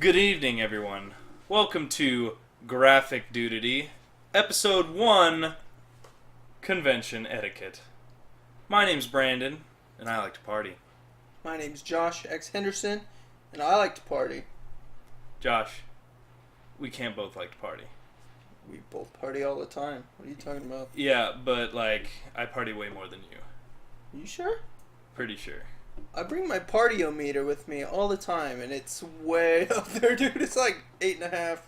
Good evening, everyone. Welcome to Graphic Dudity, Episode 1, Convention Etiquette. My name's Brandon, and I like to party. My name's Josh X. Henderson, and I like to party. Josh, we can't both like to party. We both party all the time. What are you talking about? Yeah, but, I party way more than you. You sure? Pretty sure. I bring my partiometer with me all the time, and it's way up there, dude. It's like 8.5.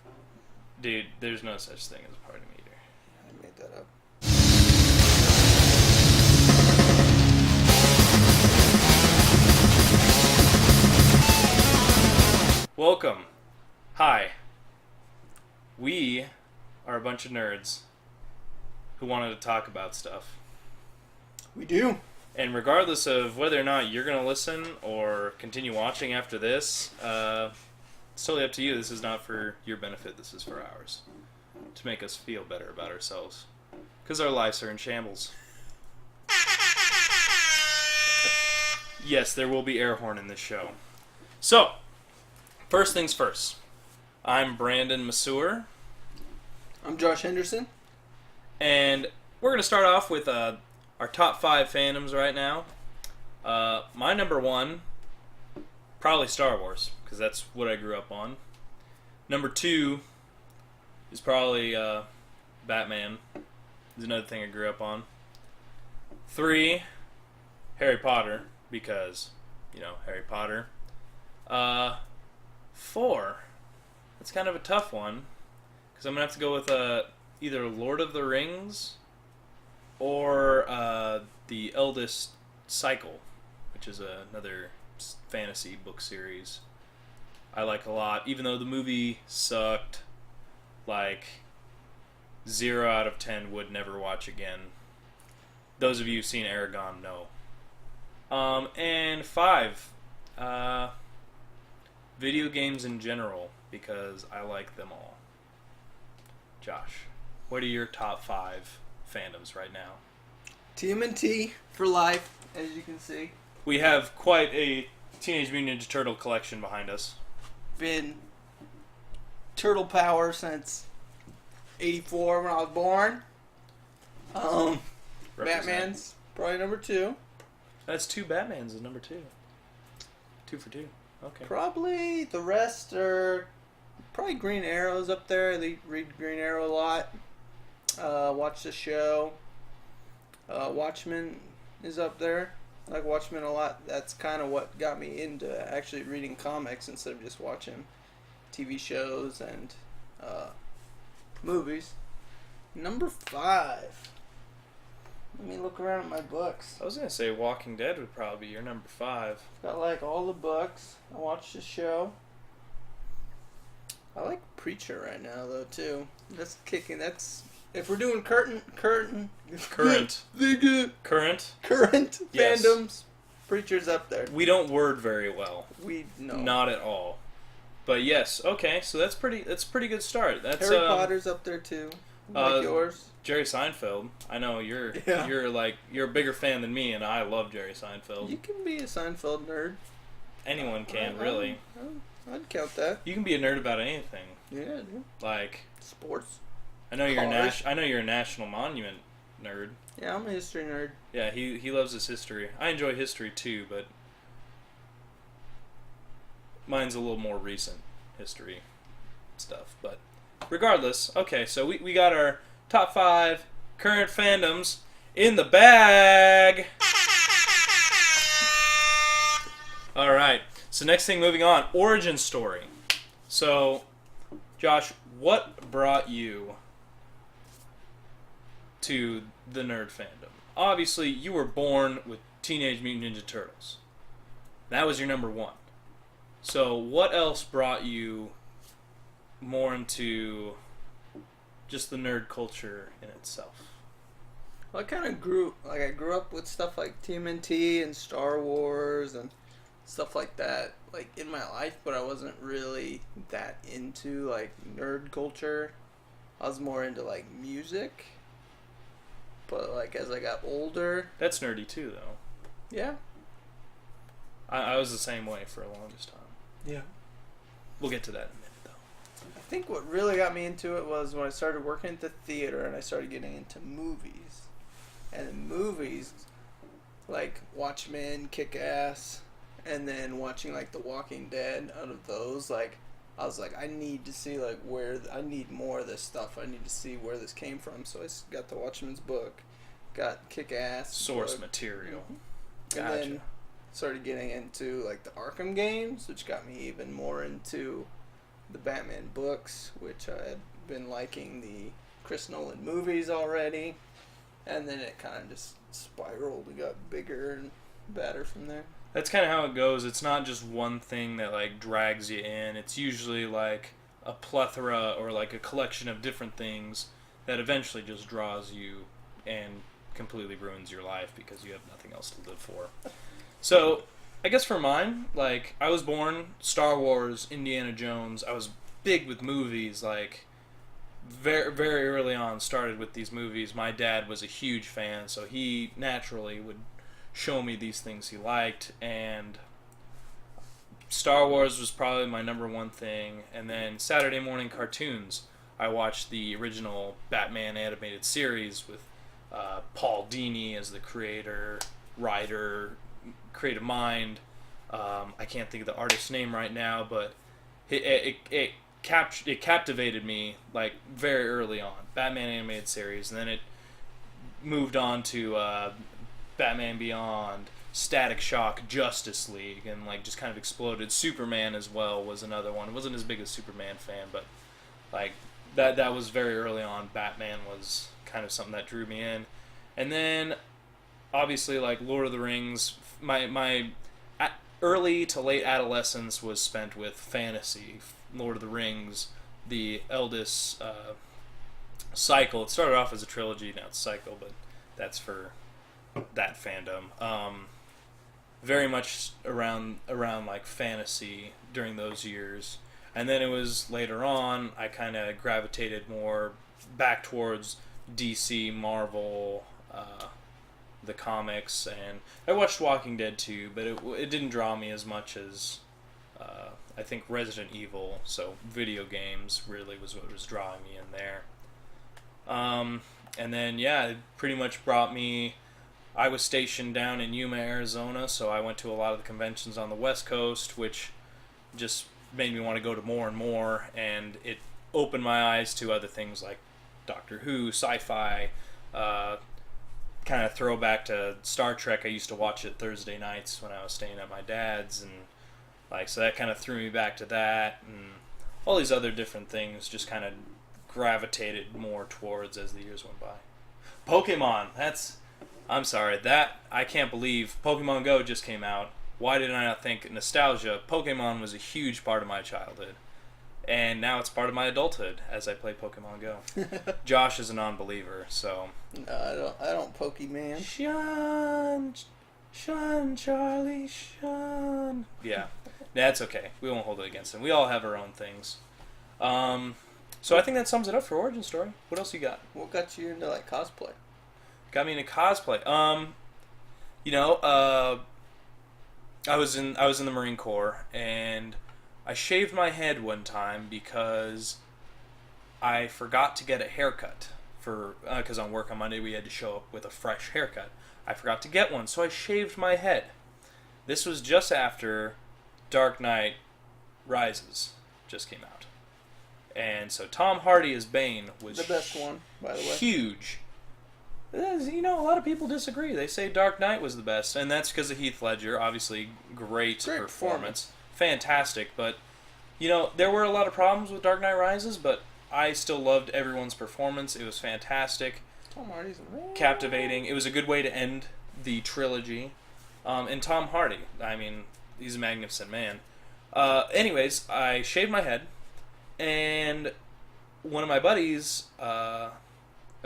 Dude, there's no such thing as a party meter. I made that up. Welcome. Hi. We are a bunch of nerds who wanted to talk about stuff. We do. And regardless of whether or not you're going to listen or continue watching after this, it's totally up to you. This is not for your benefit. This is for ours. To make us feel better about ourselves. Because our lives are in shambles. Yes, there will be air horn in this show. So, first things first. I'm Brandon Masur. I'm Josh Henderson. And we're going to start off with our top 5 fandoms right now. My number 1, probably Star Wars, because that's what I grew up on. Number 2 is probably Batman. Is another thing I grew up on. 3, Harry Potter, because, Harry Potter. 4, that's kind of a tough one, because I'm going to have to go with either Lord of the Rings or The Eldest Cycle, which is another fantasy book series I like a lot, even though the movie sucked. 0 out of 10 would never watch again. Those of you who've seen Aragon know. And 5, video games in general, because I like them all. Josh, what are your top 5 fandoms right now? TMNT for life, as you can see. We have quite a Teenage Mutant Ninja Turtle collection behind us. Been turtle power since 84 when I was born. Represent. Batman's probably number 2. That's 2 Batmans is number 2. 2 for 2. Okay. Probably the rest are probably Green Arrow's up there. I read Green Arrow a lot. Watch the show. Watchmen is up there. I like Watchmen a lot. That's kind of what got me into actually reading comics instead of just watching TV shows and movies. Number 5. Let me look around at my books. I was going to say Walking Dead would probably be your number 5. Got all the books. I watched the show. I like Preacher right now though too. That's kicking. That's if we're doing current Yes. fandoms. Preacher's up there. We don't word very well. We know. Not at all. But yes, okay, so that's a pretty good start. That's Harry Potter's up there too. Like yours. Jerry Seinfeld. I know you're a bigger fan than me, and I love Jerry Seinfeld. You can be a Seinfeld nerd. Anyone can, really. I'd count that. You can be a nerd about anything. Yeah, dude. Sports. I know you're a National Monument nerd. Yeah, I'm a history nerd. Yeah, he loves his history. I enjoy history too, but mine's a little more recent history stuff. But regardless, okay, so we got our top 5 current fandoms in the bag. All right. So next thing, moving on, origin story. So, Josh, what brought you to the nerd fandom? Obviously, you were born with Teenage Mutant Ninja Turtles. That was your number 1. So, what else brought you more into just the nerd culture in itself? Well, I kind of grew up with stuff like TMNT and Star Wars and stuff like that, in my life, but I wasn't really that into, nerd culture. I was more into, music. But, as I got older... That's nerdy, too, though. Yeah. I was the same way for the longest time. Yeah. we'll get to that in a minute, though. I think what really got me into it was when I started working at the theater and I started getting into movies. And in movies, like Watchmen, Kick-Ass, and then watching like The Walking Dead, out of those, like, I was like, I need to see like I need more of this stuff. I need to see where this came from. So I got the Watchmen's book, got Kick-Ass Source book. material. Mm-hmm. Gotcha. And then started getting into like the Arkham games, which got me even more into the Batman books, which I had been liking the Chris Nolan movies already. And then it kind of just spiraled and got bigger and better from there. That's kind of how it goes. It's not just one thing that like drags you in. It's usually like a plethora or like a collection of different things that eventually just draws you and completely ruins your life because you have nothing else to live for. So, I guess for mine, like, I was born Star Wars, Indiana Jones. I was big with movies, like, very, very early on started with these movies. My dad was a huge fan, so he naturally would show me these things he liked, and Star Wars was probably my number one thing. And then Saturday morning cartoons, I watched the original Batman animated series with Paul Dini as the creator, writer, creative mind. I can't think of the artist's name right now, but it captivated me like very early on. Batman animated series, and then it moved on to Batman Beyond, Static Shock, Justice League, and like just kind of exploded. Superman as well was another one. I wasn't as big a Superman fan, but like that was very early on. Batman was kind of something that drew me in, and then obviously like Lord of the Rings. My early to late adolescence was spent with fantasy. Lord of the Rings, the eldest cycle. It started off as a trilogy, now it's a cycle, but that's for that fandom. Very much around like fantasy during those years. And then it was later on, I kind of gravitated more back towards DC, Marvel, the comics, and I watched Walking Dead too, but it didn't draw me as much as I think Resident Evil, so video games really was what was drawing me in there. And then, yeah, it pretty much brought me, I was stationed down in Yuma, Arizona, so I went to a lot of the conventions on the West Coast, which just made me want to go to more and more, and it opened my eyes to other things like Doctor Who, sci-fi, kind of throwback to Star Trek. I used to watch it Thursday nights when I was staying at my dad's, and like so that kind of threw me back to that, and all these other different things just kind of gravitated more towards as the years went by. Pokemon, I'm sorry, I can't believe Pokemon Go just came out. Why did I not think nostalgia? Pokemon was a huge part of my childhood, and now it's part of my adulthood as I play Pokemon Go. Josh is a non-believer, so No, I don't Pokemon. Shun, Charlie, shun. Yeah, that's okay. We won't hold it against him. We all have our own things. So I think that sums it up for Origin Story. What else you got? What got you into like cosplay? Got me into cosplay. I was in the Marine Corps, and I shaved my head one time because I forgot to get a haircut because on work on Monday we had to show up with a fresh haircut. I forgot to get one, so I shaved my head. This was just after Dark Knight Rises just came out. And so Tom Hardy as Bane was the best one, by the way. Huge. A lot of people disagree. They say Dark Knight was the best, and that's because of Heath Ledger. Obviously, great performance. Fantastic, but, there were a lot of problems with Dark Knight Rises, but I still loved everyone's performance. It was fantastic. Tom Hardy's captivating. It was a good way to end the trilogy. And Tom Hardy, I mean, he's a magnificent man. Anyways, I shaved my head, and one of my buddies, I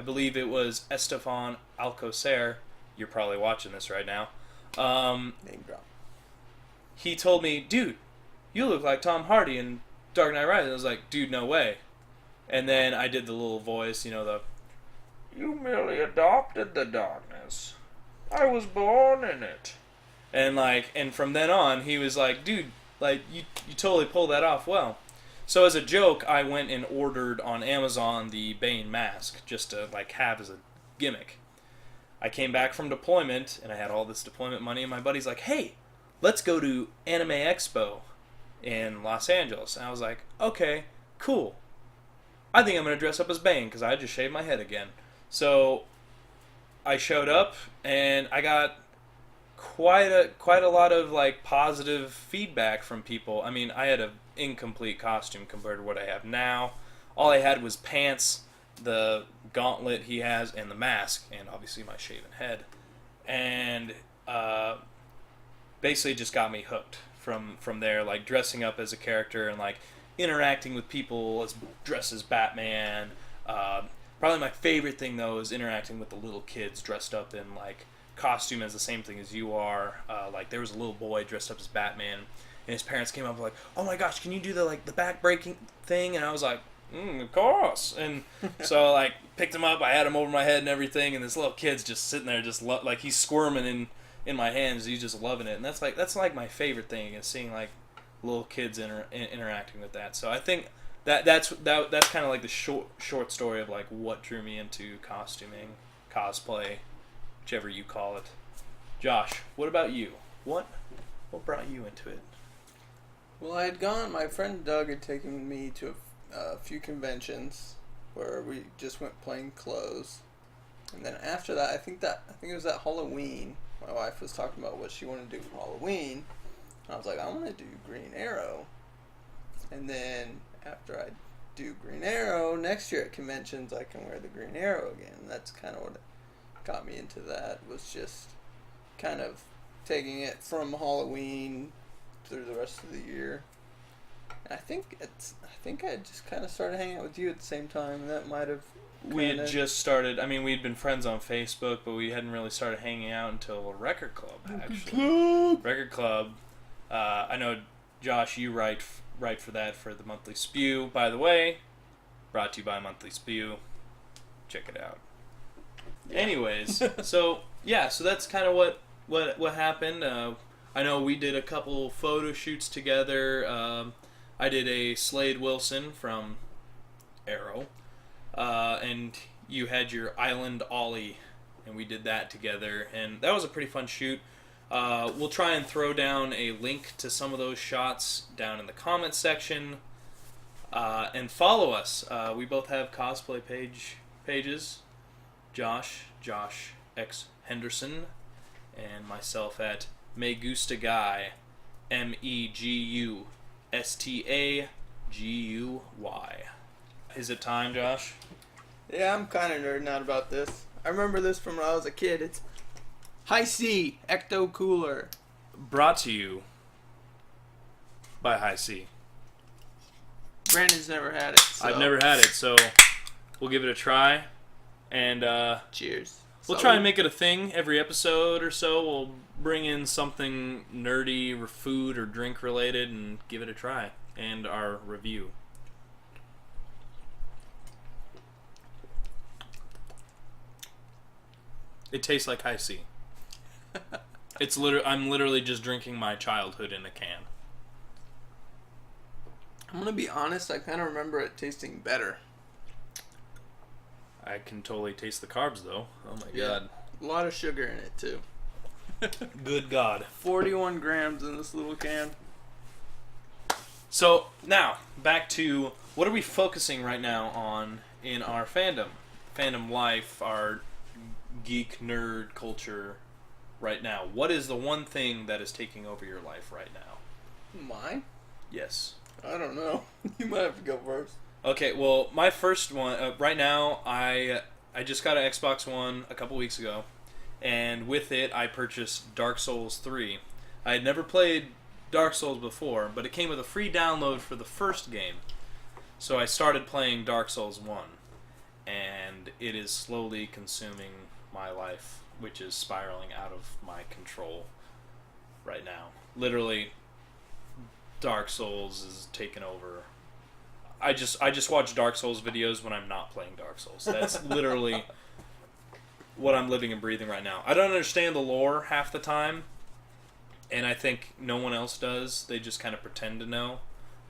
believe it was Estefan Alcocer, you're probably watching this right now, name drop. He told me, dude, you look like Tom Hardy in Dark Knight Rises. I was like, dude, no way. And then I did the little voice, you merely adopted the darkness. I was born in it. And from then on, he was like, dude, Like, you totally pulled that off well. So as a joke, I went and ordered on Amazon the Bane mask just to like have as a gimmick. I came back from deployment and I had all this deployment money, and my buddy's like, "Hey, let's go to Anime Expo in Los Angeles." And I was like, "Okay, cool. I think I'm gonna dress up as Bane because I just shaved my head again." So I showed up and I got quite a lot of like positive feedback from people. I mean, I had an incomplete costume compared to what I have now. All I had was pants, the gauntlet he has, and the mask, and obviously my shaven head. And basically just got me hooked from there, like dressing up as a character and like interacting with people as dressed as Batman. Probably my favorite thing though is interacting with the little kids dressed up in like costume as the same thing as you are. Like there was a little boy dressed up as Batman, and his parents came up and like, "Oh my gosh, can you do the back breaking thing?" And I was like, "Of course." And so like picked him up, I had him over my head and everything, and this little kid's just sitting there just like he's squirming in my hands. He's just loving it, and that's like my favorite thing is seeing like little kids interacting with that. So I think that's kind of like the short story of like what drew me into costuming, cosplay, whichever you call it. Josh, what about you? What brought you into it? Well, I had gone. My friend Doug had taken me to a few conventions where we just went plain clothes, and then after that, I think it was at Halloween. My wife was talking about what she wanted to do for Halloween. I was like, I want to do Green Arrow. And then after I do Green Arrow, next year at conventions I can wear the Green Arrow again. And that's kind of what got me into that, was just kind of taking it from Halloween through the rest of the year. And I think I just kind of started hanging out with you at the same time, and that might have we had just started. I mean, we'd been friends on Facebook, but we hadn't really started hanging out until Record Club, actually. Record Club. I know, Josh, you write for that, for the Monthly Spew. By the way, brought to you by Monthly Spew. Check it out. Yeah. Anyways, so that's kind of what happened. I know we did a couple photo shoots together. I did a Slade Wilson from Arrow. And you had your Island Ollie, and we did that together, and that was a pretty fun shoot. We'll try and throw down a link to some of those shots down in the comments section, and follow us. We both have cosplay pages. Josh X Henderson, and myself at Megustaguy, Megustaguy. Is it time, Josh? Yeah, I'm kind of nerding out about this. I remember this from when I was a kid. It's High C ECTO Cooler. Brought to you by High C. Brandon's never had it. So. I've never had it, so we'll give it a try. And cheers. We'll try and make it a thing every episode or so. We'll bring in something nerdy or food or drink related and give it a try. And our review. It tastes like High C. I'm literally just drinking my childhood in a can. I'm gonna be honest, I kind of remember it tasting better. I can totally taste the carbs though. Oh my god. A lot of sugar in it too. Good God. 41 grams in this little can. So now back to what are we focusing right now on in our fandom life, our geek nerd culture right now. What is the one thing that is taking over your life right now? Mine? Yes. I don't know. You might have to go first. Okay, well, my first one right now, I just got an Xbox One a couple weeks ago, and with it I purchased Dark Souls 3. I had never played Dark Souls before, but it came with a free download for the first game. So I started playing Dark Souls 1, and it is slowly consuming my life, which is spiraling out of my control right now. Literally, Dark Souls is taking over. I just watch Dark Souls videos when I'm not playing Dark Souls. That's literally what I'm living and breathing right now. I don't understand the lore half the time. and I think no one else does. They just kind of pretend to know.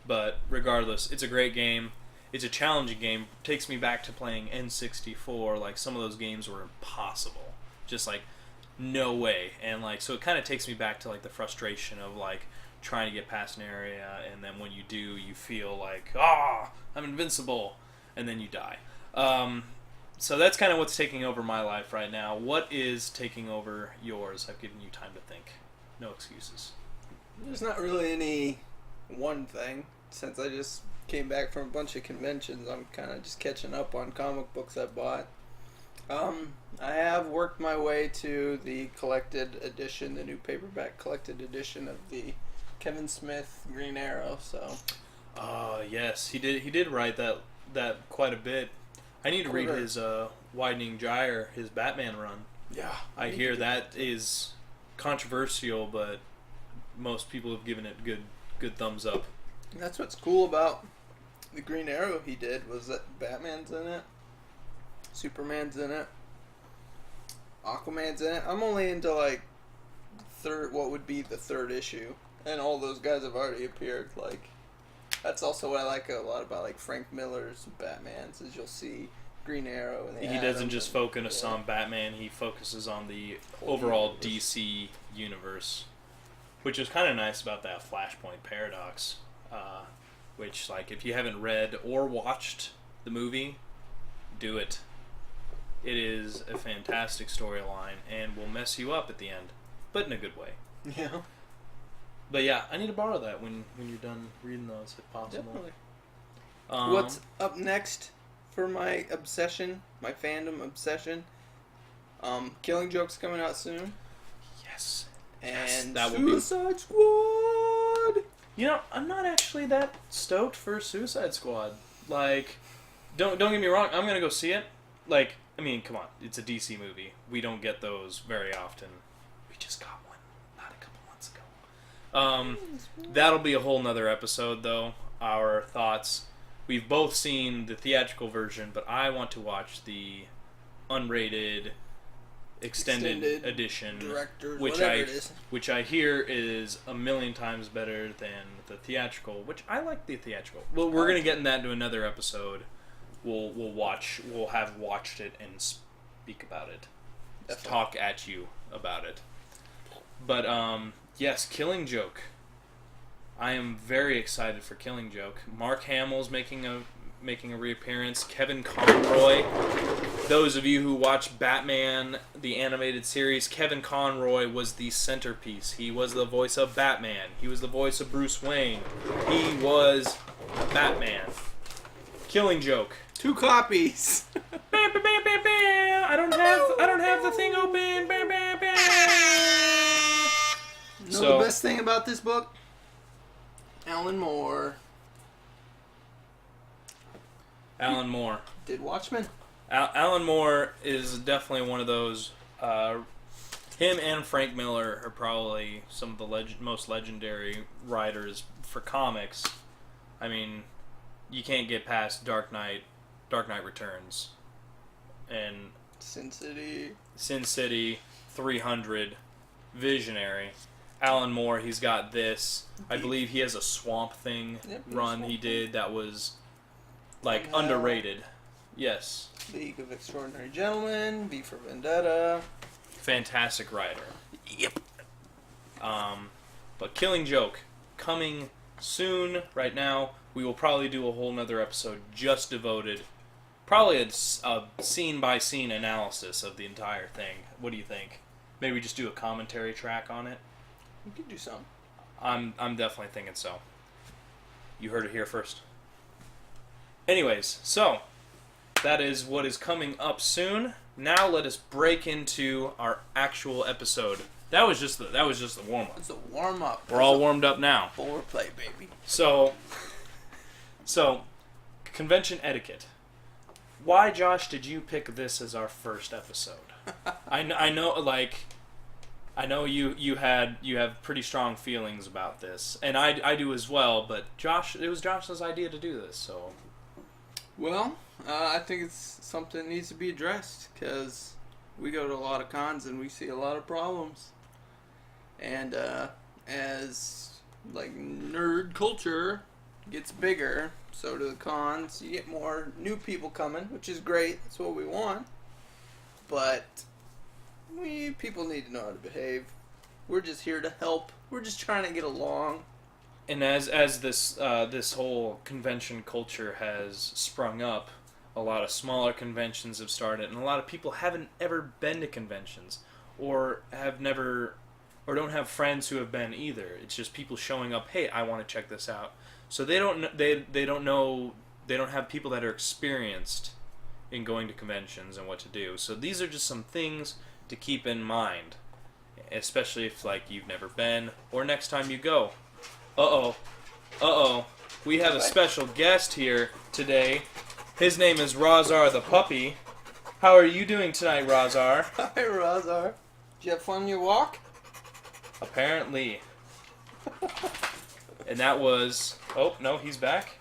But regardless, it's a great game. It's a challenging game. It takes me back to playing N64. Like, some of those games were impossible. Just like, no way. And like, so it kind of takes me back to like the frustration of like trying to get past an area, and then when you do, you feel like, I'm invincible, and then you die. So that's kind of what's taking over my life right now. What is taking over yours? I've given you time to think. No excuses. There's not really any one thing. Since I just came back from a bunch of conventions, I'm kind of just catching up on comic books I bought. I have worked my way to the collected edition, the new paperback collected edition of the Kevin Smith Green Arrow. So, yes, he did write that quite a bit. I need to read his Widening Gyre, his Batman run. Yeah, I hear that is controversial, but most people have given it good thumbs up. And that's what's cool about the Green Arrow he did, was that Batman's in it, Superman's in it, Aquaman's in it. I'm only into like what would be the third issue, and all those guys have already appeared. Like, that's also what I like a lot about like Frank Miller's Batman's, is you'll see Green Arrow and he doesn't just focus on Batman, he focuses on the overall DC universe, which is kind of nice about that Flashpoint paradox, which, like, if you haven't read or watched the movie, do it. It is a fantastic storyline and will mess you up at the end, but in a good way. Yeah. But yeah, I need to borrow that when you're done reading those, if possible. Definitely. What's up next for my obsession, my fandom obsession? Killing Joke's coming out soon. Yes. And that Suicide Squad! You know, I'm not actually that stoked for Suicide Squad. Like, don't get me wrong, I'm going to go see it. Like, I mean, come on, it's a DC movie. We don't get those very often. We just got one not a couple months ago. That'll be a whole nother episode, though. Our thoughts. We've both seen the theatrical version, but I want to watch the unrated extended edition, directors, which whatever it is. which I hear is a million times better than the theatrical. Which I like the theatrical. Well, we're gonna get in that into another episode. We'll have watched it and speak about it. Definitely. Talk at you about it. But yes, Killing Joke. I am very excited for Killing Joke. Mark Hamill's making a reappearance. Kevin Conroy. Those of you who watch Batman, the animated series, Kevin Conroy was the centerpiece. He was the voice of Batman. He was the voice of Bruce Wayne. He was Batman. Killing Joke. 2 copies. Bam, bam, bam, bam, bam. I don't have the thing open. Bam, bam, bam. You know the best thing about this book? Alan Moore. Alan Moore. Did Watchmen. Alan Moore is definitely one of those. Him and Frank Miller are probably some of the most legendary writers for comics. I mean, you can't get past Dark Knight Returns, and Sin City, 300, Visionary. Alan Moore, he's got this. I believe he has a Swamp Thing run he did that was like underrated. Yes. League of Extraordinary Gentlemen, V for Vendetta. Fantastic writer. Yep. But Killing Joke, coming soon. Right now, we will probably do a whole nother episode just devoted, probably a scene-by-scene analysis of the entire thing. What do you think? Maybe just do a commentary track on it? We could do some. I'm definitely thinking so. You heard it here first. Anyways, so that is what is coming up soon. Now let us break into our actual episode. That was just the warm up. It's a warm up. We're all warmed up now. Foreplay, baby. So convention etiquette. Why, Josh, did you pick this as our first episode? I know you have pretty strong feelings about this, and I do as well. But it was Josh's idea to do this, so. Well, I think it's something that needs to be addressed, because we go to a lot of cons and we see a lot of problems. And as like nerd culture gets bigger, so do the cons. You get more new people coming, which is great. That's what we want. But people need to know how to behave. We're just here to help. We're just trying to get along. And as this whole convention culture has sprung up, a lot of smaller conventions have started, and a lot of people haven't ever been to conventions, or don't have friends who have been either. It's just people showing up. Hey, I want to check this out. So they don't know. They don't have people that are experienced in going to conventions and what to do. So these are just some things to keep in mind, especially if you've never been or next time you go. We have a special guest here today. His name is Razar the puppy. How are you doing tonight, Razar? Hi, Razar. Did you have fun on your walk? Apparently. And that was... Oh, no, he's back.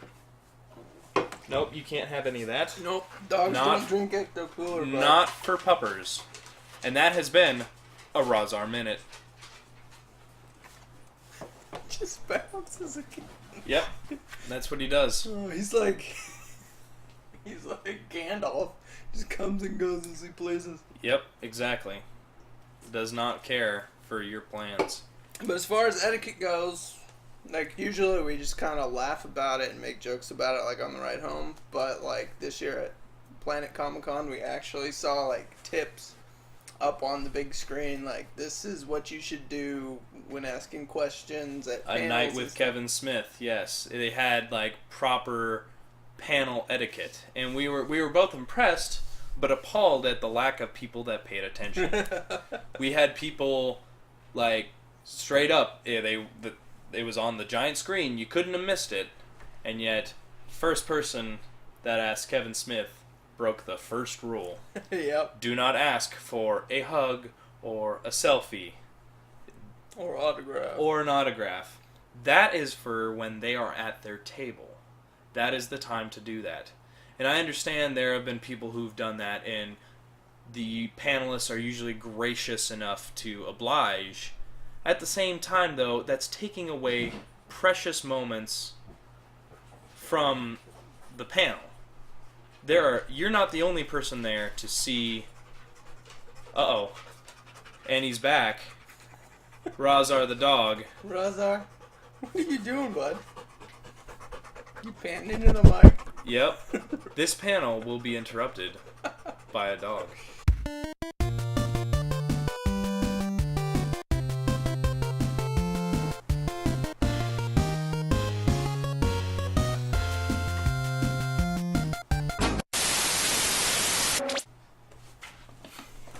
Nope, you can't have any of that. Nope, dogs don't drink ECTO Cooler. Bud. Not for puppers. And that has been a Razar Minute. Just bounces again. Yep, that's what he does. Oh, he's like Gandalf. Just comes and goes as he pleases. Yep, exactly. Does not care for your plans. But as far as etiquette goes, usually we just kind of laugh about it and make jokes about it, on the ride home. But this year at Planet Comic Con, we actually saw tips up on the big screen. This is what you should do when asking questions at A Night with Kevin Smith. Yes, they had proper panel etiquette, and we were both impressed, but appalled at the lack of people that paid attention. We had people straight up. It was on the giant screen. You couldn't have missed it, and yet first person that asked Kevin Smith broke the first rule. Yep. Do not ask for a hug or a selfie. Or autograph. Or an autograph. That is for when they are at their table. That is the time to do that. And I understand there have been people who've done that, and the panelists are usually gracious enough to oblige. At the same time, though, that's taking away precious moments from the panel. You're not the only person there to see... And he's back. Razar the dog. Razar, what are you doing, bud? You panting into the mic? Yep. This panel will be interrupted by a dog.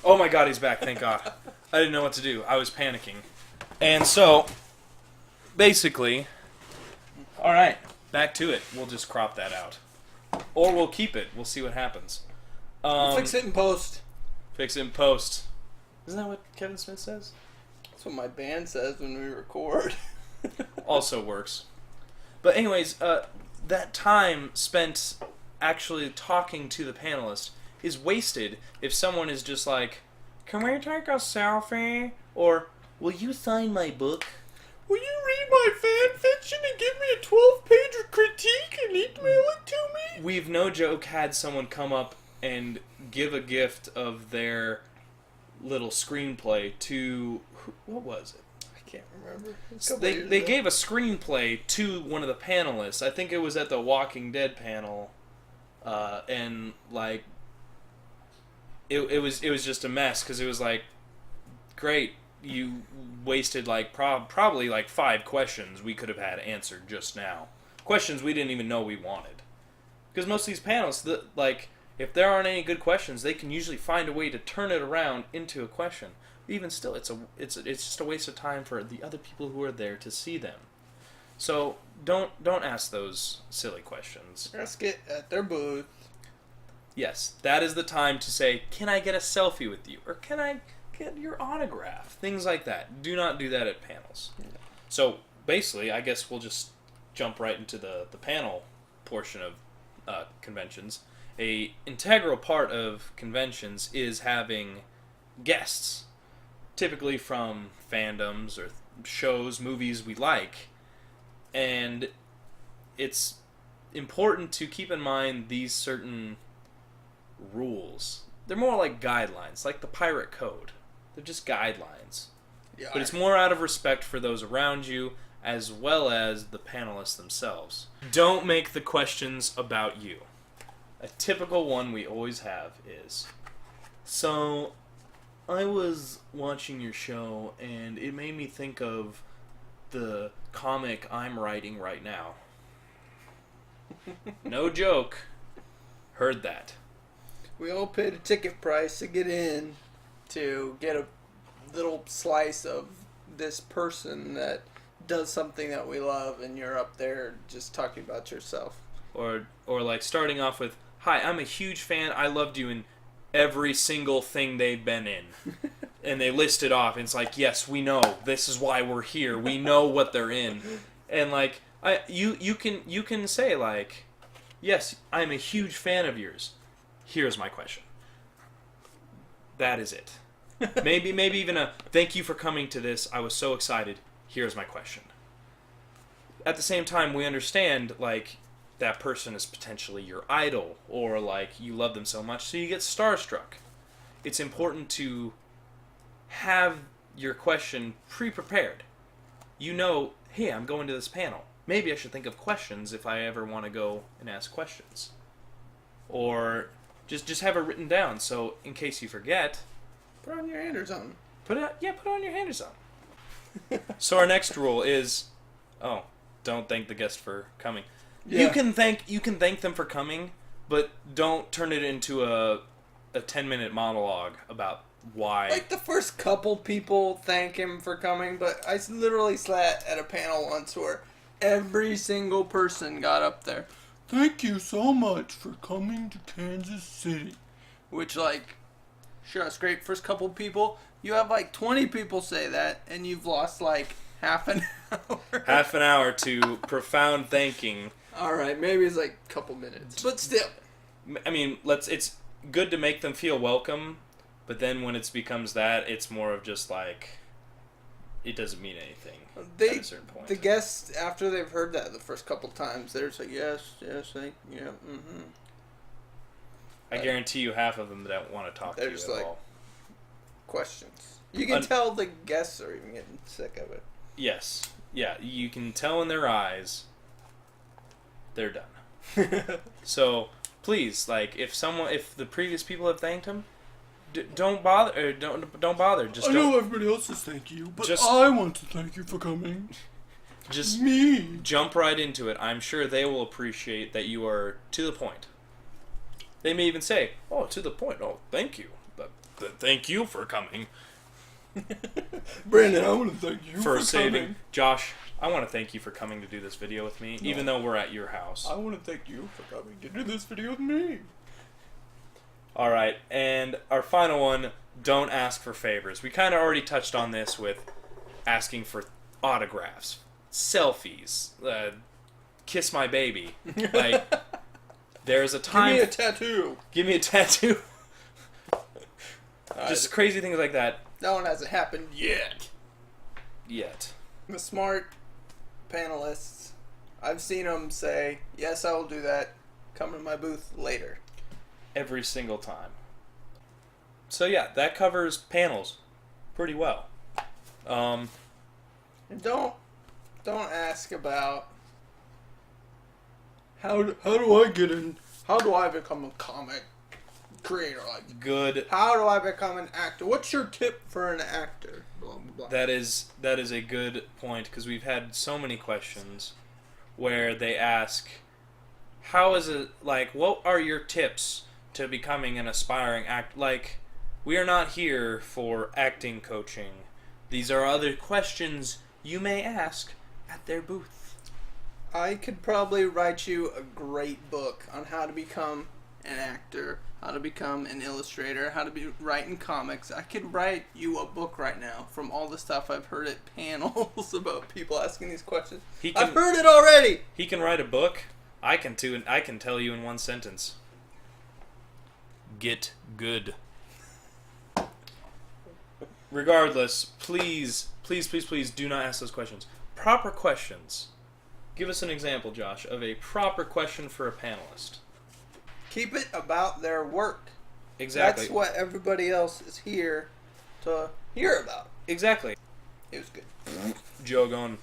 Oh my god, he's back, thank god. I didn't know what to do. I was panicking. And so, basically, alright, back to it. We'll just crop that out. Or we'll keep it. We'll see what happens. Fix it in post. Fix it in post. Isn't that what Kevin Smith says? That's what my band says when we record. Also works. But anyways, that time spent actually talking to the panelist is wasted if someone is just like, can we take a selfie? Or, will you sign my book? Will you read my fan fiction and give me a 12-page critique and email it to me? We've no joke had someone come up and give a gift of their little screenplay to... What was it? I can't remember. They gave a screenplay to one of the panelists. I think it was at the Walking Dead panel. And, It was just a mess, because it was great, you wasted probably 5 questions we could have had answered just now. Questions we didn't even know we wanted. Because most of these panels, if there aren't any good questions, they can usually find a way to turn it around into a question. Even still, it's just a waste of time for the other people who are there to see them. So don't ask those silly questions. Ask it at their booth. Yes, that is the time to say, can I get a selfie with you? Or can I get your autograph? Things like that. Do not do that at panels. Yeah. So, basically, I guess we'll just jump right into the panel portion of conventions. A integral part of conventions is having guests. Typically from fandoms or shows, movies we like. And it's important to keep in mind these certain rules. They're more like guidelines, like the pirate code. They're just guidelines. Yeah. But it's more out of respect for those around you as well as the panelists themselves. Don't make the questions about you. A typical one we always have is, so I was watching your show and it made me think of the comic I'm writing right now. No joke. Heard that. We all paid a ticket price to get in, to get a little slice of this person that does something that we love, and you're up there just talking about yourself. Or like starting off with, hi, I'm a huge fan. I loved you in every single thing they've been in. And they list it off, and it's like, yes, we know. This is why we're here. We know what they're in. And like, you can say like, yes, I'm a huge fan of yours. Here's my question. That is it. Maybe even a thank you for coming to this. I was so excited. Here's my question. At the same time, we understand like that person is potentially your idol, or like you love them so much, so you get starstruck. It's important to have your question pre-prepared. You know, hey, I'm going to this panel. Maybe I should think of questions if I ever want to go and ask questions. Or just have it written down, so in case you forget, Put on your hand or something. put it on your hand or something. So our next rule is, don't thank the guest for coming. Yeah. You can thank them for coming, but don't turn it into a 10-minute monologue about why. Like the first couple people thank him for coming, but I literally sat at a panel once where every single person got up there. Thank you so much for coming to Kansas City. Which, like, sure, it's great. First couple people, you have like 20 people say that, and you've lost like half an hour. Half an hour to profound thanking. Alright, maybe it's like a couple minutes. But still. I mean, it's good to make them feel welcome, but then when it becomes that, it's more of just like, it doesn't mean anything at a certain point. The guests, after they've heard that the first couple times, they're just like, yes, thank you, mm-hmm. I guarantee you half of them don't want to talk to you just at like, all. Questions. You can tell the guests are even getting sick of it. Yes. Yeah, you can tell in their eyes they're done. So, please, like, if the previous people have thanked him, don't bother. Don't bother. Just I don't, know everybody else says thank you, but I want to thank you for coming. Just me. Jump right into it. I'm sure they will appreciate that you are to the point. They may even say, "Oh, to the point. Oh, thank you. Thank you for coming." Brandon, I want to thank you for saving. coming. Josh, I want to thank you for coming to do this video with me, even though we're at your house. I want to thank you for coming to do this video with me. All right, and our final one, don't ask for favors. We kind of already touched on this with asking for autographs, selfies, kiss my baby. Like, there's a time... Give me a tattoo. Give me a tattoo. Just crazy things like that. That one hasn't happened yet. The smart panelists, I've seen them say, yes, I will do that. Come to my booth later. Every single time. So yeah, that covers panels pretty well. And don't ask about how do I get in? How do I become a comic creator? Like, good. How do I become an actor? What's your tip for an actor? Blah, blah, blah. That is a good point, because we've had so many questions where they ask, how is it, like, what are your tips to becoming an aspiring actor? Like, we are not here for acting coaching. These are other questions you may ask at their booth. I could probably write you a great book on how to become an actor, how to become an illustrator, how to be writing comics. I could write you a book right now from all the stuff I've heard at panels about people asking these questions. I've heard it already. He can write a book. I can too, and I can tell you in one sentence. Get good. Regardless, please please, please, please do not ask those questions. Proper questions. Give us an example, Josh, of a proper question for a panelist. Keep it about their work. Exactly. That's what everybody else is here to hear about. Exactly. It was good. Joke on.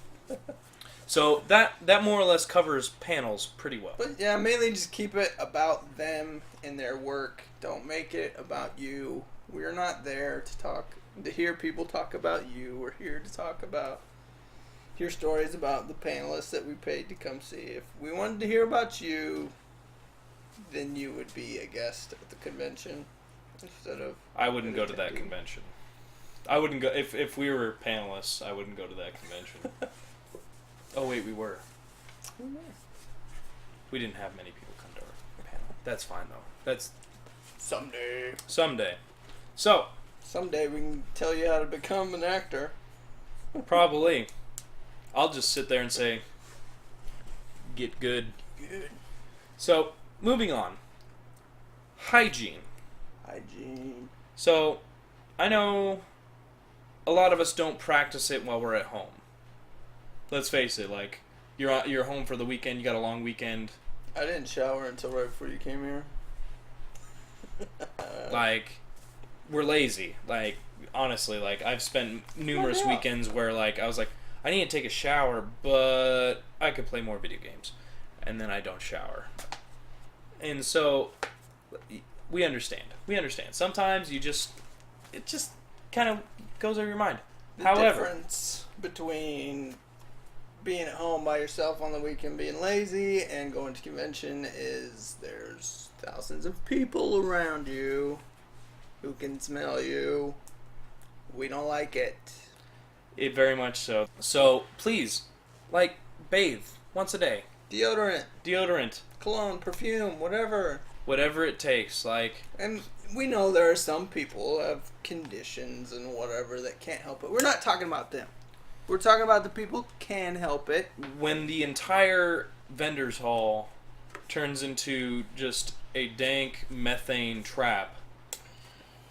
So that more or less covers panels pretty well. But yeah, mainly just keep it about them and their work. Don't make it about you. We're not there to hear people talk about you. We're here to hear stories about the panelists that we paid to come see. If we wanted to hear about you, then you would be a guest at the convention instead of... I wouldn't go to that convention. I wouldn't go... If we were panelists, I wouldn't go to that convention. Oh, wait, we were. We didn't have many people come to our panel. That's fine, though. That's... Someday. So... Someday we can tell you how to become an actor. Probably. I'll just sit there and say, get good. Good. So, moving on. Hygiene. So, I know a lot of us don't practice it while we're at home. Let's face it, like, you're home for the weekend, you got a long weekend. I didn't shower until right before you came here. Like, we're lazy. Like, honestly, like, I've spent numerous weekends where, like, I was like, I need to take a shower, but I could play more video games. And then I don't shower. And so, we understand. Sometimes it just kind of goes over your mind. The difference between being at home by yourself on the weekend being lazy and going to convention is there's thousands of people around you who can smell you. We don't like it. It very much so. So, please, like, bathe once a day. Deodorant. Cologne, perfume, whatever. Whatever it takes, like... And we know there are some people who have conditions and whatever that can't help it. We're not talking about them. We're talking about the people who can help it. When the entire vendor's hall turns into just a dank methane trap,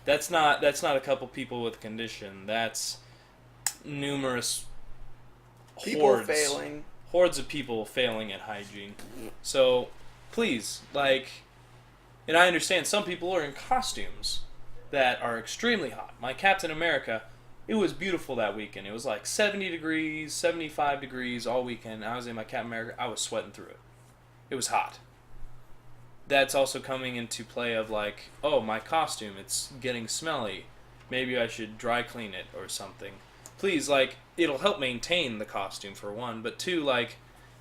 that's not a couple people with a condition. That's numerous hordes of people failing at hygiene. So, please, like, and I understand some people are in costumes that are extremely hot. My Captain America, it was beautiful that weekend. It was like 70 degrees, 75 degrees all weekend. I was in my Captain America. I was sweating through it. It was hot. That's also coming into play of like, oh, my costume, it's getting smelly. Maybe I should dry clean it or something. Please, like, it'll help maintain the costume for one, but two, like,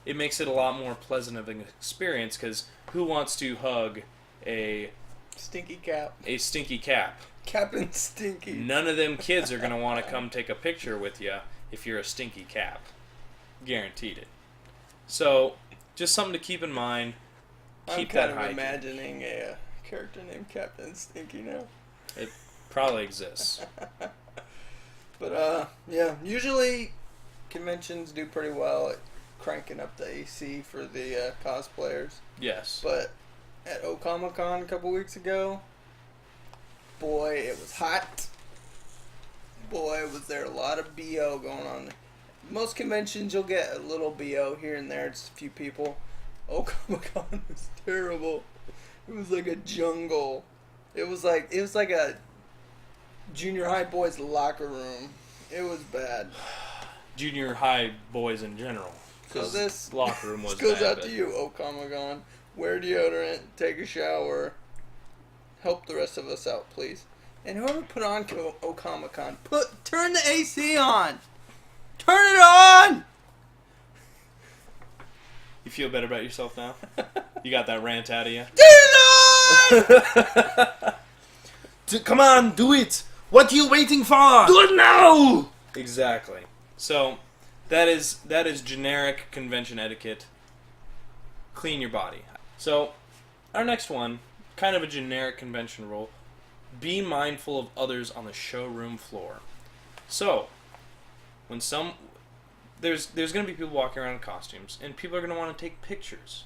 it makes it a lot more pleasant of an experience because who wants to hug a stinky cap? A stinky cap. Captain Stinky. None of them kids are going to want to come take a picture with you if you're a stinky cap. Guaranteed it. So, just something to keep in mind. Keep that hygiene. I'm imagining a character named Captain Stinky now. It probably exists. But, yeah, usually conventions do pretty well at cranking up the AC for the cosplayers. Yes. But at Comic-Con a couple weeks ago, boy, it was hot. Boy, was there a lot of BO going on. Most conventions, you'll get a little BO here and there, just a few people. Comic-Con was terrible. It was like a jungle. It was like a junior high boys locker room. It was bad. Junior high boys in general. So this locker room was goes bad, out to you, Comic-Con. Wear deodorant, take a shower, help the rest of us out, please. And whoever put on Comic-Con, turn the AC on. Turn it on. You feel better about yourself now? You got that rant out of you? Turn it on! Come on, do it! What are you waiting for? Do it now! Exactly. So, that is generic convention etiquette. Clean your body. So, our next one, kind of a generic convention rule. Be mindful of others on the showroom floor. So, when there's going to be people walking around in costumes, and people are going to want to take pictures.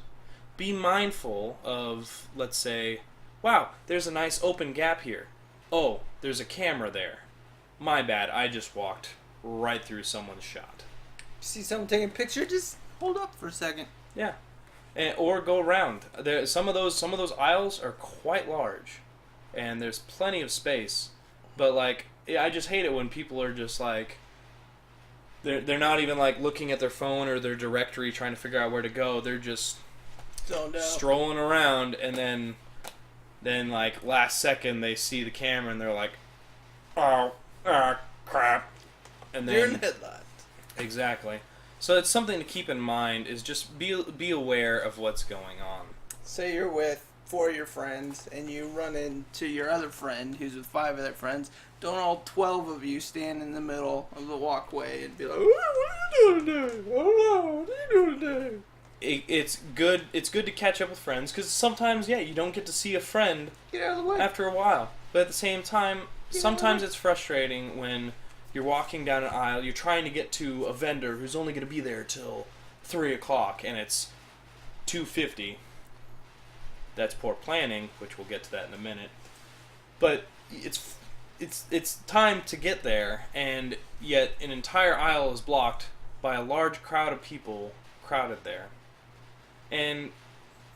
Be mindful of, let's say, wow, there's a nice open gap here. Oh, there's a camera there. My bad, I just walked right through someone's shot. See someone taking a picture, just hold up for a second. Yeah, or go around. Some of those aisles are quite large, and there's plenty of space. But like, I just hate it when people are just like, they're not even like looking at their phone or their directory trying to figure out where to go. They're just strolling around, and then like last second they see the camera and they're like, oh, crap, and then you're in the headlight. Exactly. So it's something to keep in mind, is just be aware of what's going on. Say you're with 4 of your friends and you run into your other friend who's with 5 of their friends. Don't all 12 of you stand in the middle of the walkway and be like, "Oh, what are you doing there? Oh, what are you doing there?" It's good to catch up with friends, because sometimes, you don't get to see a friend Get out of the way. after a while. But at the same time, sometimes it's frustrating when you're walking down an aisle, you're trying to get to a vendor who's only going to be there till 3 o'clock, and it's 2:50. That's poor planning, which we'll get to that in a minute. But it's time to get there, and yet an entire aisle is blocked by a large crowd of people crowded there. And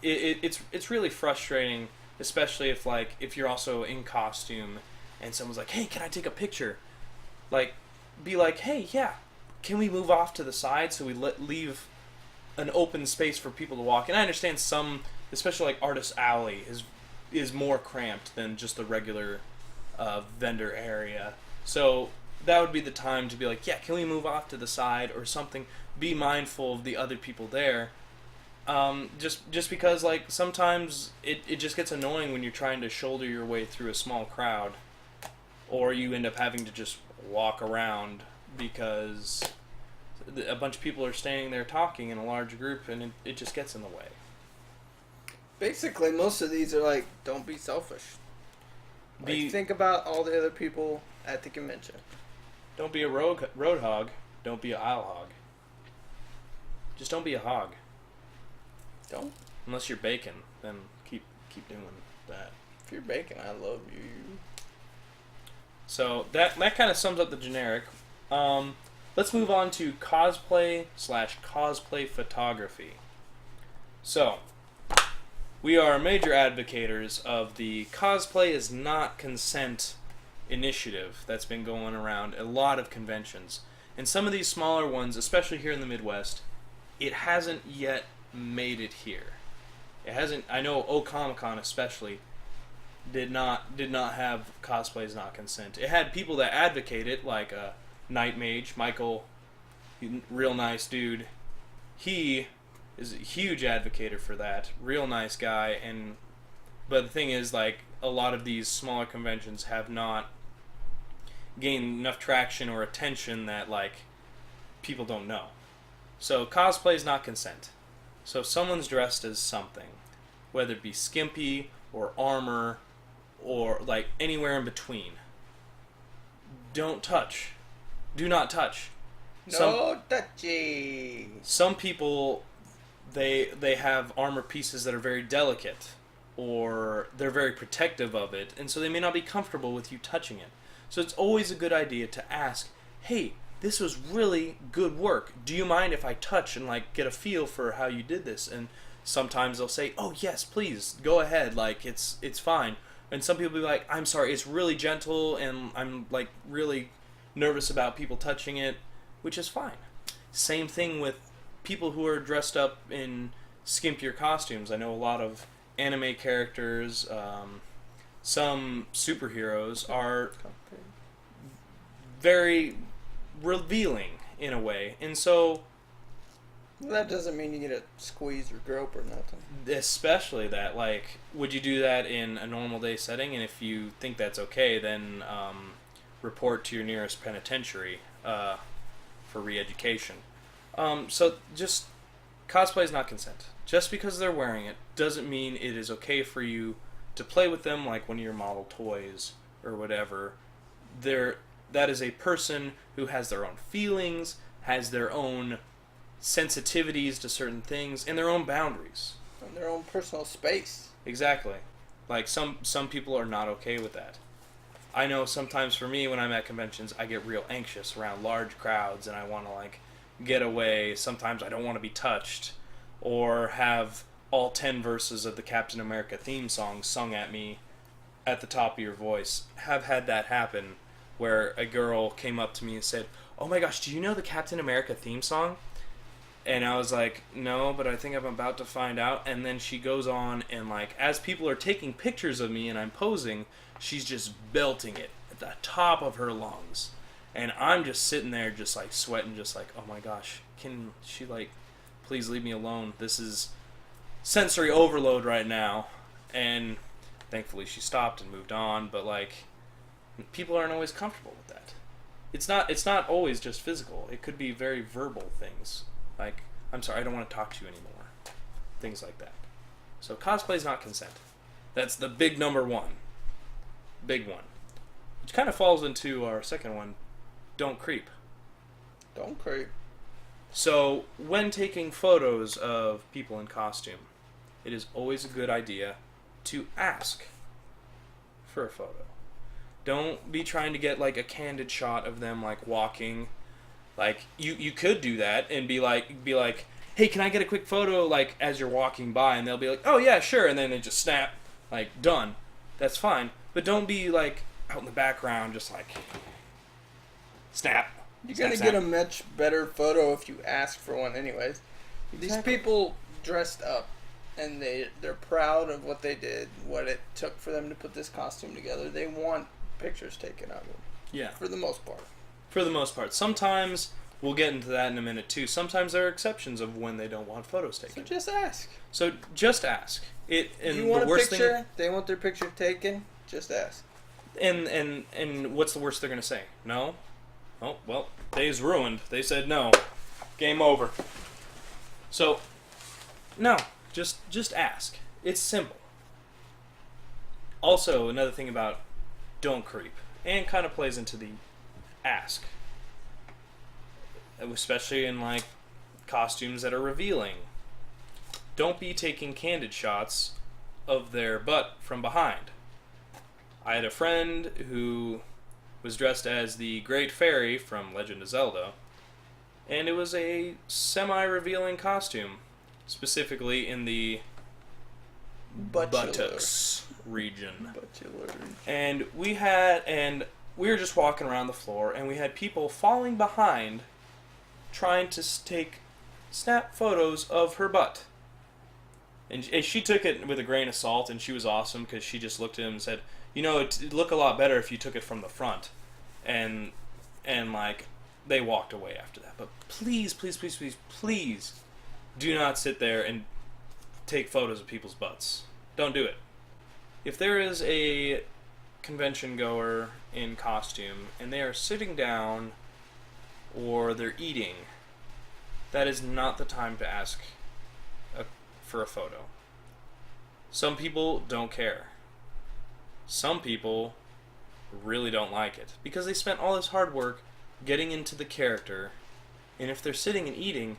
it's really frustrating, especially if you're also in costume and someone's like, "Hey, can I take a picture?" Like, be like, "Hey, yeah, can we move off to the side so we leave an open space for people to walk?" And I understand some, especially like Artist Alley, is more cramped than just the regular vendor area. So that would be the time to be like, "Yeah, can we move off to the side or something?" Be mindful of the other people there. Just because, like, sometimes it just gets annoying when you're trying to shoulder your way through a small crowd, or you end up having to just walk around because a bunch of people are standing there talking in a large group, and it just gets in the way. Basically, most of these are like, don't be selfish. Think about all the other people at the convention. Don't be a road hog. Don't be an aisle hog. Just don't be a hog. Don't. Unless you're bacon, then keep doing that. If you're bacon, I love you. So that kind of sums up the generic. Let's move on to cosplay/cosplay photography. So, we are major advocators of the Cosplay is Not Consent initiative that's been going around a lot of conventions. And some of these smaller ones, especially here in the Midwest, it hasn't yet made it here. It hasn't. I know Comic-Con especially did not have Cosplay is Not Consent. It had people that advocate it, like Night Mage Michael, real nice dude. He is a huge advocate for that. Real nice guy. But the thing is, like, a lot of these smaller conventions have not gained enough traction or attention that, like, people don't know. So cosplay is not consent. So if someone's dressed as something, whether it be skimpy or armor or like anywhere in between, don't touch. Do not touch. No touchy. Some people, they have armor pieces that are very delicate, or they're very protective of it, and so they may not be comfortable with you touching it. So it's always a good idea to ask, "Hey, this was really good work. Do you mind if I touch and like get a feel for how you did this?" And sometimes they'll say, "Oh yes, please go ahead. Like it's fine." And some people will be like, "I'm sorry, it's really gentle, and I'm like really nervous about people touching it," which is fine. Same thing with people who are dressed up in skimpier costumes. I know a lot of anime characters, some superheroes are very revealing in a way, and so that doesn't mean you get to squeeze or grope or nothing. Especially that, like, would you do that in a normal day setting? And if you think that's okay, then report to your nearest penitentiary for re-education. So just cosplay is not consent. Just because they're wearing it doesn't mean it is okay for you to play with them like one of your model toys or whatever. That is a person who has their own feelings, has their own sensitivities to certain things, and their own boundaries. And their own personal space. Exactly. Like, some people are not okay with that. I know sometimes for me when I'm at conventions, I get real anxious around large crowds and I want to like get away. Sometimes I don't want to be touched or have all 10 verses of the Captain America theme song sung at me at the top of your voice. Have had that happen where a girl came up to me and said, "Oh my gosh, do you know the Captain America theme song?" And I was like, "No, but I think I'm about to find out." And then she goes on and like as people are taking pictures of me and I'm posing, she's just belting it at the top of her lungs. And I'm just sitting there just like sweating, just like, "Oh my gosh, can she like please leave me alone? This is sensory overload right now." And thankfully she stopped and moved on, but like people aren't always comfortable with that. It's not always just physical. It could be very verbal things. Like, "I'm sorry, I don't want to talk to you anymore." Things like that. So cosplay is not consent. That's the big number one. Big one. Which kind of falls into our second one, don't creep. Don't creep. So, when taking photos of people in costume, it is always a good idea to ask for a photo. Don't be trying to get like a candid shot of them like walking. Like you could do that and be like, "Hey, can I get a quick photo?" Like as you're walking by, and they'll be like, "Oh yeah, sure," and then they just snap, like done. That's fine, but don't be like out in the background, just like snap. You're snap, gonna snap. get a much better photo if you ask for one, anyways. These Exactly. people dressed up, and they're proud of what they did, what it took for them to put this costume together. They want pictures taken of them, Yeah. for the most part. For the most part. Sometimes, we'll get into that in a minute too, sometimes there are exceptions of when they don't want photos So taken. just ask. So just ask. And You want the a worst picture? thing, They want their picture taken? Just ask. and what's the worst they're going to say? No? Oh, well, day's ruined. They said no. Game over. So, no. Just ask. It's simple. Also, another thing about don't creep, and kind of plays into the ask, especially in like costumes that are revealing. Don't be taking candid shots of their butt from behind. I had a friend who was dressed as the Great Fairy from Legend of Zelda, and it was a semi-revealing costume, specifically in the buttocks region. Butchular. And we were just walking around the floor, and we had people falling behind, trying to take snap photos of her butt. And she took it with a grain of salt, and she was awesome because she just looked at him and said, "You know, it'd look a lot better if you took it from the front." And like they walked away after that. But please, please, please, please, please, do not sit there and take photos of people's butts. Don't do it. If there is a convention goer in costume and they are sitting down or they're eating, that is not the time to ask for a photo. Some people don't care. Some people really don't like it because they spent all this hard work getting into the character, and if they're sitting and eating,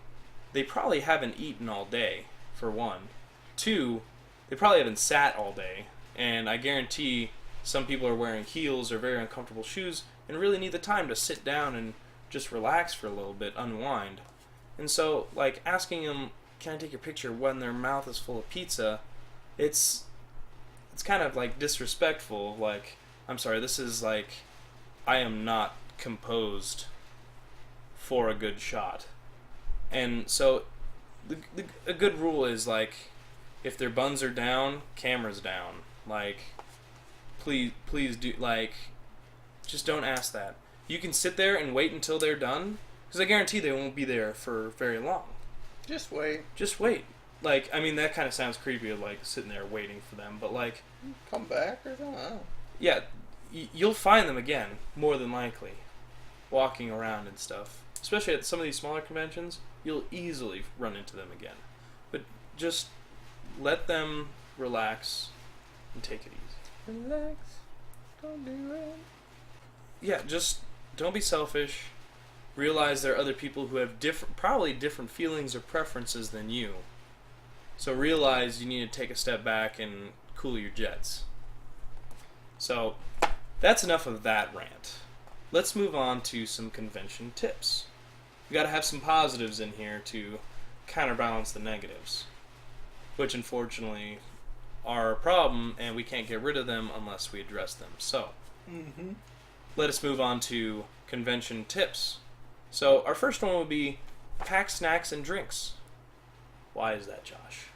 they probably haven't eaten all day, for one. Two, they probably haven't sat all day, and I guarantee some people are wearing heels or very uncomfortable shoes and really need the time to sit down and just relax for a little bit, unwind. And so, like, asking them, "Can I take your picture?" when their mouth is full of pizza, it's kind of like disrespectful. Like, I'm sorry, this is like, I am not composed for a good shot. And so, a good rule is like, if their buns are down, camera's down. Like, please do, like, just don't ask that. You can sit there and wait until they're done, because I guarantee they won't be there for very long. Just wait. Just wait. Like, I mean, that kind of sounds creepy, like, sitting there waiting for them, but, like... Come back or something? I don't know. Yeah, you'll find them again, more than likely, walking around and stuff. Especially at some of these smaller conventions, you'll easily run into them again. But just let them relax and take it easy. Relax. Don't do it. Yeah, just don't be selfish. Realize there are other people who have probably different feelings or preferences than you. So realize you need to take a step back and cool your jets. So, that's enough of that rant. Let's move on to some convention tips. We got to have some positives in here to counterbalance the negatives, which unfortunately are a problem, and we can't get rid of them unless we address them. So, let us move on to convention tips. So, our first one will be pack snacks and drinks. Why is that, Josh?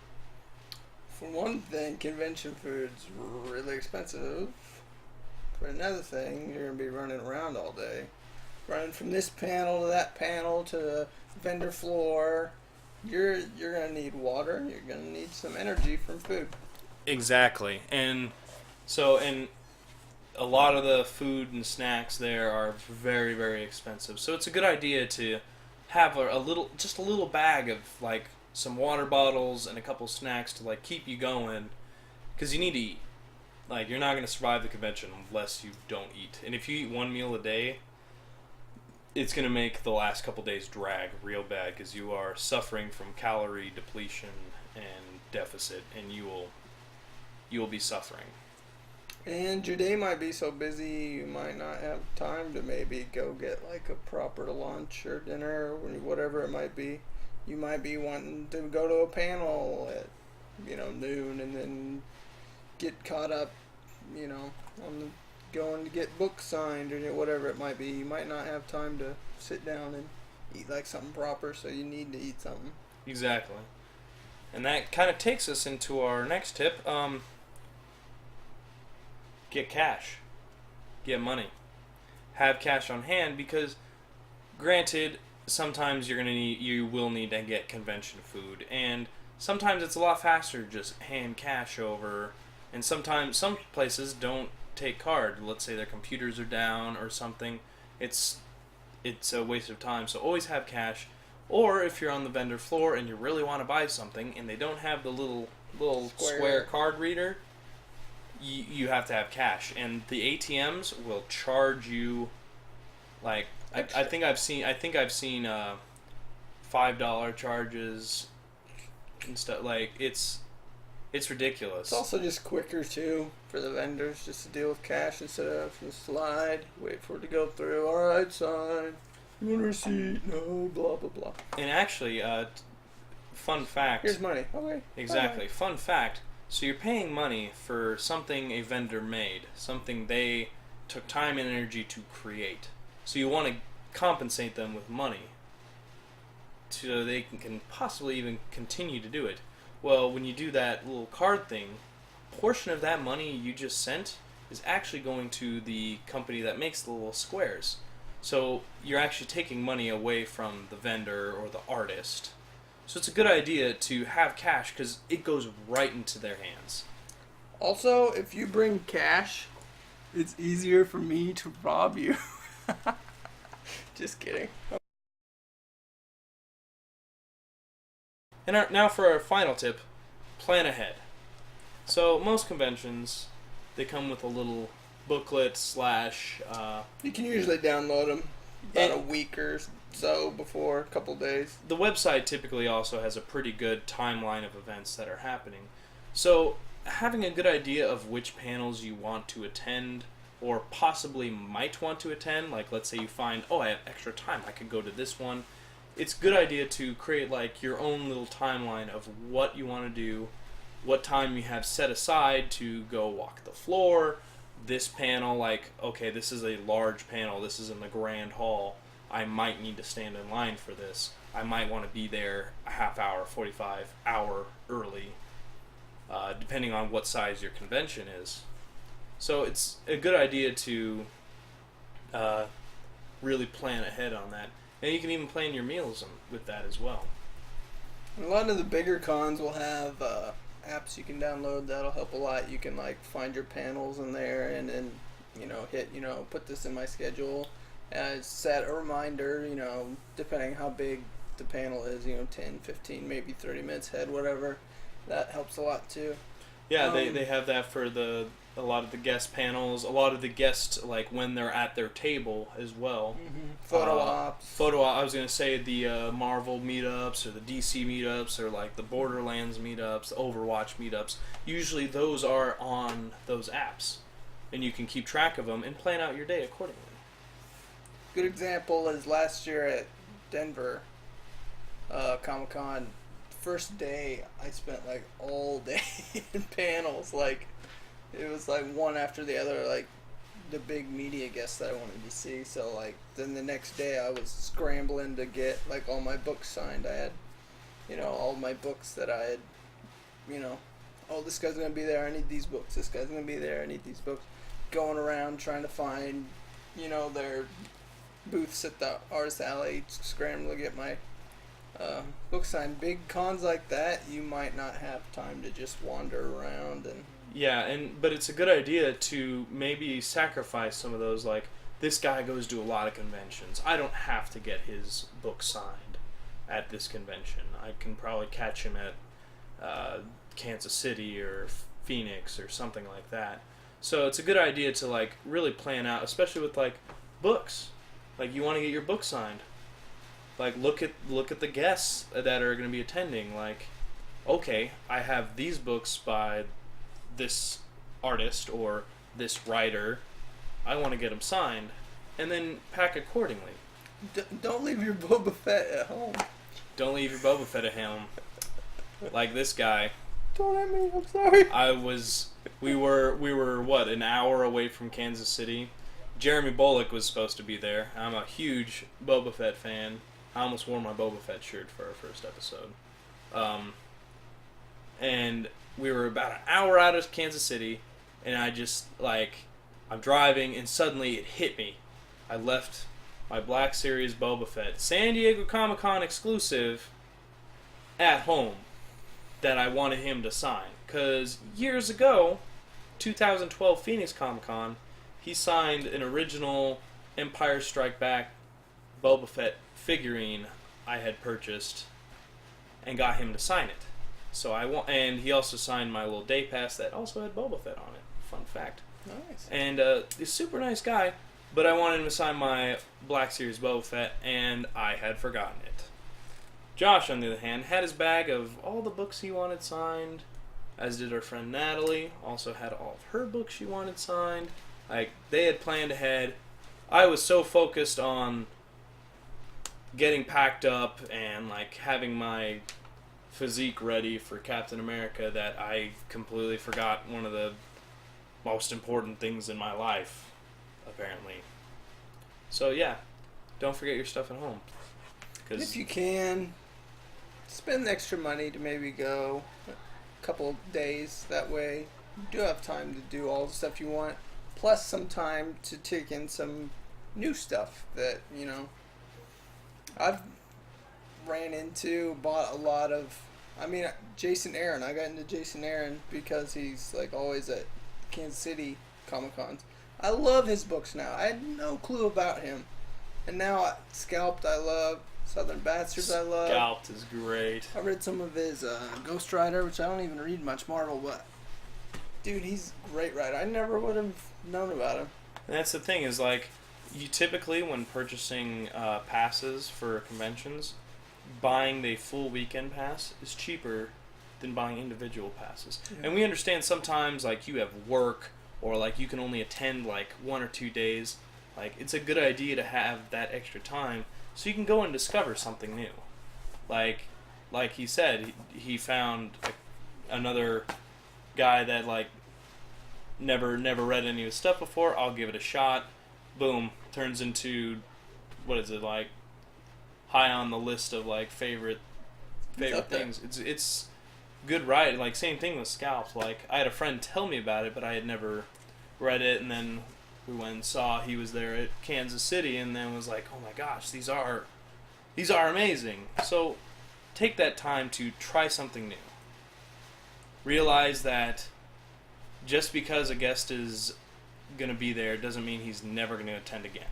For one thing, convention food's really expensive. For another thing, you're going to be running around all day. Running from this panel to that panel to the vendor floor. You're going to need water. You're going to need some energy from food. Exactly. And so, a lot of the food and snacks there are very, very expensive. So it's a good idea to have a little bag of like some water bottles and a couple snacks to like keep you going, because you need to eat. Like, you're not going to survive the convention unless you don't eat. And if you eat one meal a day, it's going to make the last couple days drag real bad, because you are suffering from calorie depletion and deficit, and you will be suffering. And your day might be so busy you might not have time to maybe go get like a proper lunch or dinner or whatever it might be. You might be wanting to go to a panel at noon and then get caught up on going to get books signed or whatever it might be. You might not have time to sit down and eat like something proper, so you need to eat something. Exactly. And that kind of takes us into our next tip. Get cash. Get money. Have cash on hand, because granted, sometimes you will need to get convention food, and sometimes it's a lot faster to just hand cash over, and sometimes some places don't take card. Let's say their computers are down or something. It's a waste of time, so always have cash. Or if you're on the vendor floor and you really want to buy something and they don't have the little square card reader, you have to have cash. And the ATMs will charge you like I think I've seen $5 charges and stuff. Like, it's ridiculous. It's also just quicker too for the vendors just to deal with cash instead of having to slide, wait for it to go through. All right, sign. You want a receipt? No, blah blah blah. And actually, fun fact. Here's money. Okay. Exactly. Fun fact. So you're paying money for something a vendor made, something they took time and energy to create. So you want to compensate them with money so they can possibly even continue to do it. Well, when you do that little card thing, a portion of that money you just sent is actually going to the company that makes the little squares. So you're actually taking money away from the vendor or the artist. So it's a good idea to have cash, because it goes right into their hands. Also, if you bring cash, it's easier for me to rob you. Just kidding. And now for our final tip, plan ahead. So most conventions, they come with a little booklet / You can usually download them about a week or so before, a couple days. The website typically also has a pretty good timeline of events that are happening. So having a good idea of which panels you want to attend or possibly might want to attend, like let's say you find, I have extra time, I could go to this one. It's a good idea to create like your own little timeline of what you want to do, what time you have set aside to go walk the floor. This panel, like, okay, this is a large panel, this is in the grand hall, I might need to stand in line for this. I might want to be there a half hour, 45 hour early, depending on what size your convention is. So it's a good idea to really plan ahead on that. And you can even plan your meals with that as well. A lot of the bigger cons will have apps you can download that'll help a lot. You can like find your panels in there and then hit put this in my schedule, set a reminder, depending how big the panel is, 10, 15, maybe 30 minutes ahead, whatever. That helps a lot too. Yeah, they have that for a lot of the guest panels, a lot of the guests, like when they're at their table as well. Photo ops. I was going to say the Marvel meetups or the DC meetups or like the Borderlands meetups, the Overwatch meetups. Usually those are on those apps. and you can keep track of them and plan out your day accordingly. Good example is last year at Denver Comic-Con. First day, I spent like all day in panels. Like, it was like one after the other, like the big media guests that I wanted to see. So like then the next day I was scrambling to get like all my books signed. I had, all my books that I had, oh, this guy's gonna be there, I need these books. This guy's gonna be there, I need these books. Going around trying to find, their booths at the Artist Alley, scrambling to get my book signed. Big cons like that, you might not have time to just wander around and. Yeah, but it's a good idea to maybe sacrifice some of those. Like, this guy goes to a lot of conventions. I don't have to get his book signed at this convention. I can probably catch him at Kansas City or Phoenix or something like that. So it's a good idea to like really plan out, especially with like books. Like, you want to get your book signed. Like, look at the guests that are going to be attending. Like, okay, I have these books by this artist or this writer. I want to get them signed, and then pack accordingly. Don't leave your Boba Fett at home. Don't leave your Boba Fett at home. Like this guy. Don't at me. I'm sorry. We were what, an hour away from Kansas City. Jeremy Bullock was supposed to be there. I'm a huge Boba Fett fan. I almost wore my Boba Fett shirt for our first episode. And we were about an hour out of Kansas City, and I'm driving, and suddenly it hit me. I left my Black Series Boba Fett San Diego Comic-Con exclusive at home that I wanted him to sign. Because years ago, 2012 Phoenix Comic-Con, he signed an original Empire Strike Back Boba Fett figurine I had purchased and got him to sign it. So and he also signed my little day pass that also had Boba Fett on it. Fun fact. Nice. And he's a super nice guy, but I wanted him to sign my Black Series Boba Fett, and I had forgotten it. Josh, on the other hand, had his bag of all the books he wanted signed, as did our friend Natalie. Also had all of her books she wanted signed. Like, they had planned ahead. I was so focused on getting packed up and like having my physique ready for Captain America that I completely forgot one of the most important things in my life, apparently. So yeah, don't forget your stuff at home. If you can, spend extra money to maybe go a couple days. That way you do have time to do all the stuff you want, plus some time to take in some new stuff that, I've bought a lot of, Jason Aaron. I got into Jason Aaron because he's like always at Kansas City Comic-Cons. I love his books now. I had no clue about him. And now Scalped I love, Southern Bastards I love. Scalped is great. I read some of his Ghost Rider, which I don't even read much Marvel, but dude, he's a great writer. I never would have known about him. And that's the thing is, like, you typically, when purchasing passes for conventions, buying the full weekend pass is cheaper than buying individual passes. Yeah. And we understand sometimes, like, you have work or, like, you can only attend, like, 1 or 2 days. Like, it's a good idea to have that extra time so you can go and discover something new. Like he said, he found another guy that, like, never read any of his stuff before. I'll give it a shot. Boom. Turns into, what is it, like, high on the list of, like, favorite things. It's good writing. Like, same thing with Scalped. Like, I had a friend tell me about it, but I had never read it, and then we went and saw he was there at Kansas City, and then was like, oh my gosh, these are amazing. So take that time to try something new. Realize that just because a guest is going to be there doesn't mean he's never going to attend again.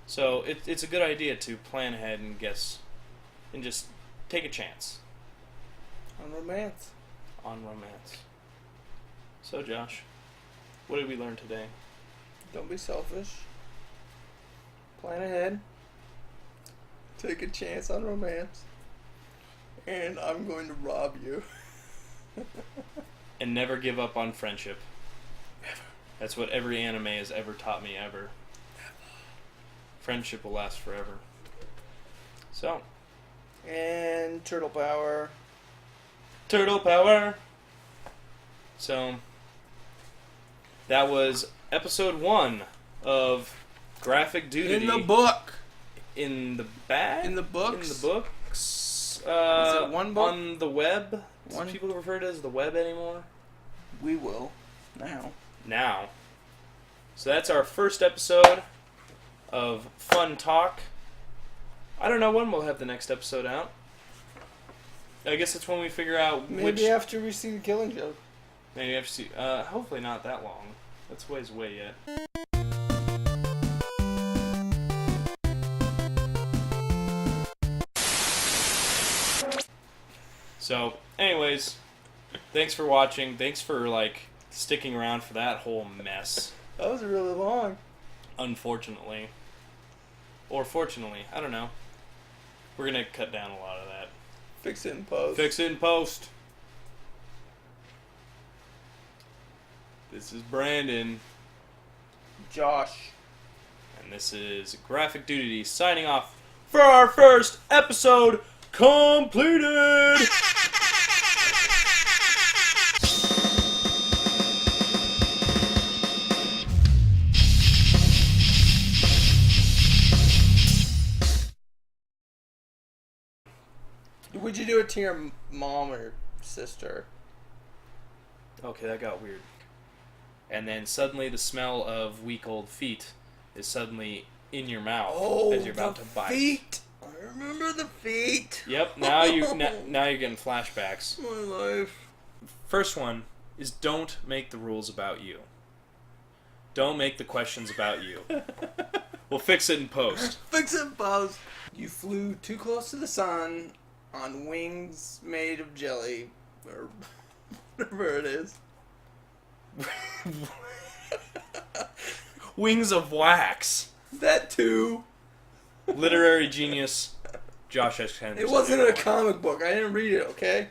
So it's a good idea to plan ahead and guess and just take a chance. On romance. So Josh, what did we learn today? Don't be selfish. Plan ahead. Take a chance on romance. And I'm going to rob you. And never give up on friendship. Never. That's what every anime has ever taught me ever. Friendship will last forever. So. And Turtle Power. Turtle Power! So, that was episode 1 of Graphic Dudity. In the book. In the bag? In the books. In the books. Is it one book? On the web. One. Do people refer to it as the web anymore? We will. Now. So that's our first episode of Fun Talk. I don't know when we'll have the next episode out. I guess it's when we figure out Maybe after we see the Killing Joke. Maybe after see. Hopefully not that long. That's ways away yet. So, anyways, thanks for watching. Thanks for sticking around for that whole mess. That was really long. Unfortunately. Or fortunately. I don't know. We're going to cut down a lot of that. Fix it in post. Fix it in post. This is Brandon. Josh. And this is Graphic Dudity signing off for our first episode completed! Would you do it to your mom or sister? Okay, that got weird. And then suddenly the smell of week old feet is suddenly in your mouth as you're about to bite. Feet. I remember the feet. Yep, now you're getting flashbacks. My life. First one is don't make the rules about you. Don't make the questions about you. We'll fix it in post. Fix it in post. You flew too close to the sun on wings made of jelly, or whatever it is. Wings of wax. That too. Literary genius Josh S. Henderson. It wasn't a comic book. I didn't read it, okay?